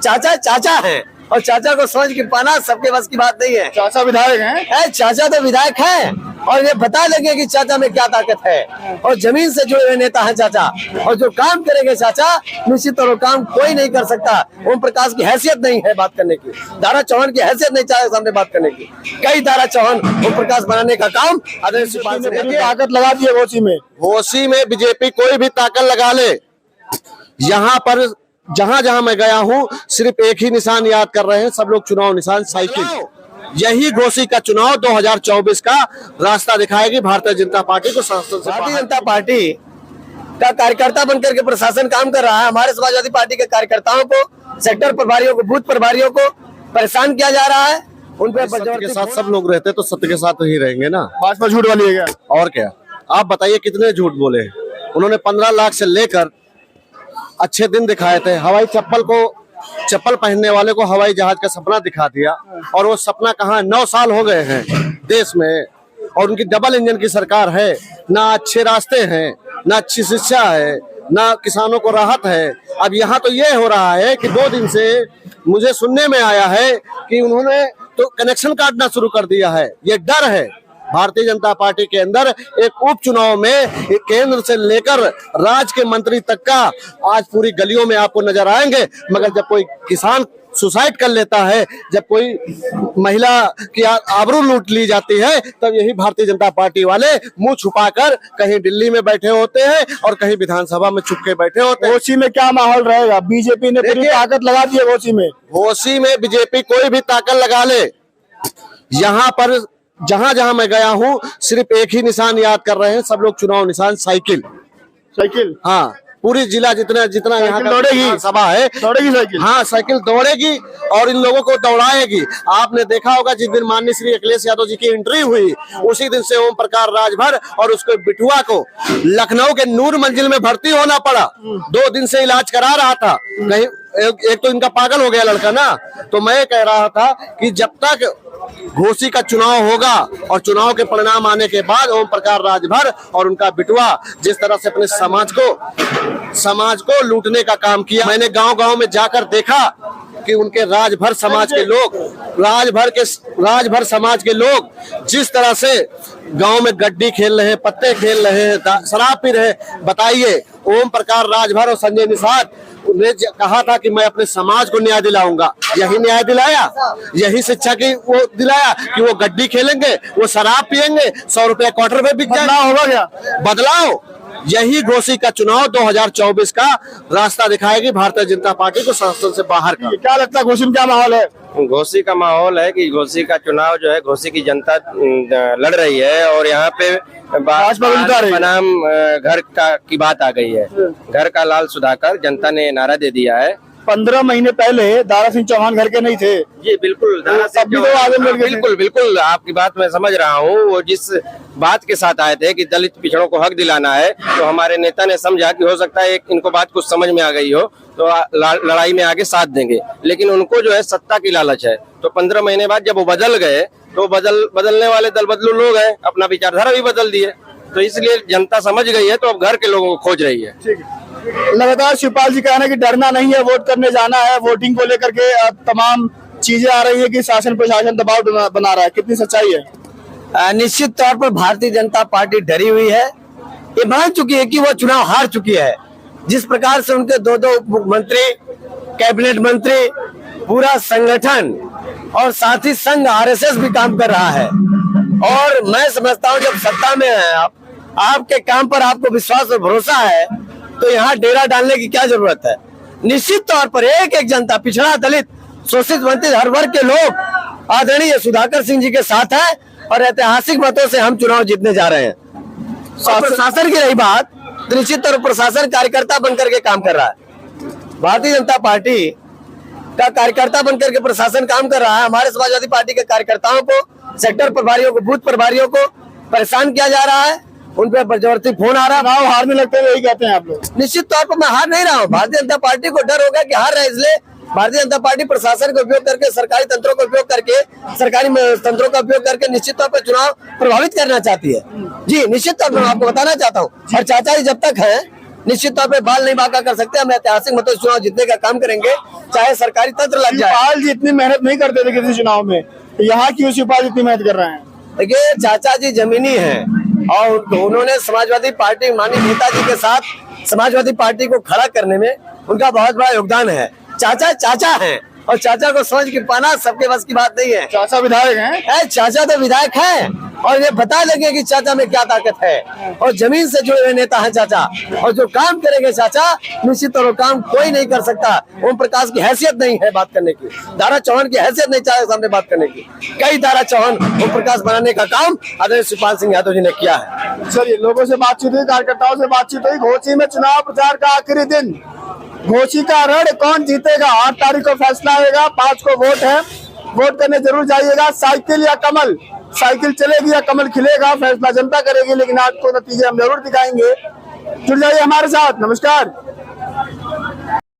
चाचा चाचा है और चाचा को समझ के पाना सबके बस की बात नहीं है। चाचा विधायक हैं? चाचा तो विधायक है और ये बता देंगे कि चाचा में क्या ताकत है और जमीन से जुड़े हुए नेता है चाचा। और जो काम करेंगे चाचा निश्चित तौर काम कोई नहीं कर सकता। ओम प्रकाश की हैसियत नहीं है बात करने की, दारा चौहान की हैसियत नहीं चाहे सामने बात करने की। कई दारा चौहान ओम प्रकाश बनाने का काम ताकत लगा दी है घोसी में बीजेपी कोई भी ताकत लगा ले। यहाँ पर जहां जहां मैं गया हूं सिर्फ एक ही निशान याद कर रहे हैं सब लोग, चुनाव निशान साइकिल। यही घोसी का चुनाव 2024 का रास्ता दिखाएगी भारतीय जनता पार्टी को संसद से। भारतीय जनता पार्टी का कार्यकर्ता बनकर के प्रशासन काम कर रहा है। हमारे समाजवादी पार्टी के कार्यकर्ताओं को, सेक्टर प्रभारियों को, बूथ प्रभारियों को परेशान किया जा रहा है। उन पर सत्य के साथ सब लोग रहते तो सत्य के साथ ही रहेंगे ना। भाजपा झूठ वाली है क्या? और क्या, आप बताइए कितने झूठ बोले उन्होंने। 15 लाख से लेकर अच्छे दिन दिखाए थे। हवाई चप्पल पहनने वाले को हवाई जहाज का सपना दिखा दिया और वो सपना कहाँ, 9 साल हो गए हैं देश में और उनकी डबल इंजन की सरकार है। ना अच्छे रास्ते हैं, ना अच्छी शिक्षा है, ना किसानों को राहत है। अब यहाँ तो ये हो रहा है कि 2 दिन से मुझे सुनने में आया है कि उन्होंने तो कनेक्शन काटना शुरू कर दिया है। ये डर है भारतीय जनता पार्टी के अंदर। एक उपचुनाव में केंद्र से लेकर राज्य के मंत्री तक का आज पूरी गलियों में आपको नजर आएंगे। मगर जब कोई किसान सुसाइड कर लेता है, जब कोई महिला की आबरू लूट ली जाती है, तब यही भारतीय जनता पार्टी वाले मुंह छुपाकर कहीं दिल्ली में बैठे होते हैं और कहीं विधानसभा में छुपके बैठे होते हैं। घोसी में क्या माहौल रहेगा? बीजेपी ने पूरी ताकत लगा दी है घोसी में बीजेपी कोई भी ताकत लगा ले। यहाँ पर जहां जहां मैं गया हूं सिर्फ एक ही निशान याद कर रहे हैं सब लोग, चुनाव निशान साइकिल। हाँ, पूरी जिला जितना यहाँ दौड़ेगी सभा है, दौड़ेगी साइकिल। हाँ, साइकिल दौड़ेगी और इन लोगों को दौड़ाएगी। आपने देखा होगा जिस दिन माननीय श्री अखिलेश यादव जी की एंट्री हुई उसी दिन से ओम प्रकाश राजभर और उसके बिटुआ को लखनऊ के नूर मंजिल में भर्ती होना पड़ा। 2 दिन से इलाज करा रहा था। कहीं एक तो इनका पागल हो गया लड़का ना। तो मैं कह रहा था कि जब तक घोसी का चुनाव होगा और चुनाव के परिणाम आने के बाद ओम प्रकाश राजभर और उनका बिटुआ जिस तरह से अपने समाज को लूटने का काम किया, मैंने गांव-गांव में जाकर देखा कि उनके राजभर समाज के लोग जिस तरह से गांव में गड्डी खेल रहे हैं, पत्ते खेल रहे हैं, शराब पी रहे हैं। बताइए, ओम प्रकाश राजभर और संजय निषाद ने कहा था कि मैं अपने समाज को न्याय दिलाऊंगा। यही न्याय दिलाया, यही शिक्षा की वो दिलाया कि वो गड्डी खेलेंगे, वो शराब पियेंगे, 100 रुपए क्वार्टर में बिक जाएगा। होगा क्या बदलाव? यही घोसी का चुनाव 2024 का रास्ता दिखाएगी भारतीय जनता पार्टी को संसद से बाहर का। क्या लगता है घोसी में क्या माहौल है? घोसी का माहौल है कि घोसी का चुनाव जो है घोसी की जनता लड़ रही है और यहाँ पे बनाम घर की बात आ गई है। घर का लाल सुधाकर जनता ने नारा दे दिया है। 15 महीने पहले दारा सिंह चौहान घर के नहीं थे। जी बिल्कुल, बिल्कुल आपकी बात मैं समझ रहा हूँ। वो जिस बात के साथ आए थे कि दलित पिछड़ों को हक दिलाना है, तो हमारे नेता ने समझा कि हो सकता है इनको बात कुछ समझ में आ गई हो तो लड़ाई में आगे साथ देंगे। लेकिन उनको जो है सत्ता की लालच है। तो 15 महीने बाद जब वो बदल गए तो बदलने वाले दल बदलू लोग हैं, अपना विचारधारा भी बदल दिए। तो इसलिए जनता समझ गई है, तो अब घर के लोगों को खोज रही है। लगातार शिवपाल जी कहना कि डरना नहीं है, वोट करने जाना है। वोटिंग को लेकर के तमाम चीजें आ रही है कि शासन प्रशासन दबाव बना रहा है, कितनी सच्चाई है? निश्चित तौर पर भारतीय जनता पार्टी डरी हुई है। ये मान चुकी है कि वो चुनाव हार चुकी है। जिस प्रकार से उनके 2 उप मुख्यमंत्री, कैबिनेट मंत्री, पूरा संगठन और साथ ही संघ RSS भी काम कर रहा है। और मैं समझता हूँ जब सत्ता में है आप, आपके काम पर आपको विश्वास और भरोसा है, तो यहाँ डेरा डालने की क्या जरूरत है? निश्चित तौर पर एक एक जनता, पिछड़ा, दलित, शोषित, वंचित, हर वर्ग के लोग आदरणीय सुधाकर सिंह जी के साथ है और ऐतिहासिक मतों से हम चुनाव जीतने जा रहे हैं। प्रशासन की रही बात, तो निश्चित तौर पर प्रशासन कार्यकर्ता बनकर के काम कर रहा है। भारतीय जनता पार्टी का कार्यकर्ता बनकर के प्रशासन काम कर रहा है। हमारे समाजवादी पार्टी के कार्यकर्ताओं को, सेक्टर प्रभारियों को, बूथ प्रभारियों को परेशान किया जा रहा है। उन पर जबरदस्ती फोन आ रहा है। चुनाव हारने लगते हैं, यही कहते हैं आप लोग? निश्चित तौर पर मैं हार नहीं रहा हूँ। भारतीय जनता पार्टी को डर होगा कि हार रहा है, इसलिए भारतीय जनता पार्टी प्रशासन का उपयोग करके, सरकारी तंत्रों का उपयोग करके, सरकारी तंत्रों का उपयोग करके निश्चित तौर पर चुनाव प्रभावित करना चाहती है। जी निश्चित तौर पर मैं आपको बताना चाहता हूँ। और चाचा जी जब तक है निश्चित तौर पे बाल नहीं बांका कर सकते। हम ऐतिहासिक मतों से चुनाव जीतने का काम करेंगे, चाहे सरकारी तंत्र लग जाए। शिवपाल जी इतनी मेहनत नहीं करते थे किसी चुनाव में, यहाँ क्यों शिवपाल इतनी मेहनत कर रहे हैं? देखिए, चाचा जी जमीनी हैं और उन्होंने समाजवादी पार्टी, माननीय नेताजी के साथ समाजवादी पार्टी को खड़ा करने में उनका बहुत बड़ा योगदान है। चाचा चाचा हैं और चाचा को समझ के पाना सबके बस की बात नहीं है। चाचा विधायक हैं? चाचा तो विधायक हैं और ये बता देंगे कि चाचा में क्या ताकत है, और जमीन से जुड़े हुए नेता हैं चाचा, और जो काम करेंगे चाचा, निश्चित तौर पर काम कोई नहीं कर सकता। ओम प्रकाश की हैसियत नहीं है बात करने की, दारा चौहान की हैसियत नहीं चाहे सामने बात करने की। कई दारा चौहान ओम प्रकाश बनाने का काम आदरणीय शिवपाल सिंह यादव जी ने किया है। चलिए, लोगों से बातचीत हुई, कार्यकर्ताओं से बातचीत हुई। घोसी में चुनाव प्रचार का आखिरी दिन, घोसी का रण कौन जीतेगा 8 तारीख को फैसला होगा। 5 को वोट है, वोट करने जरूर जाइएगा। साइकिल या कमल, साइकिल चलेगी या कमल खिलेगा, फैसला जनता करेगी, लेकिन आज को नतीजे हम जरूर दिखाएंगे। जुड़ जाइए हमारे साथ। नमस्कार।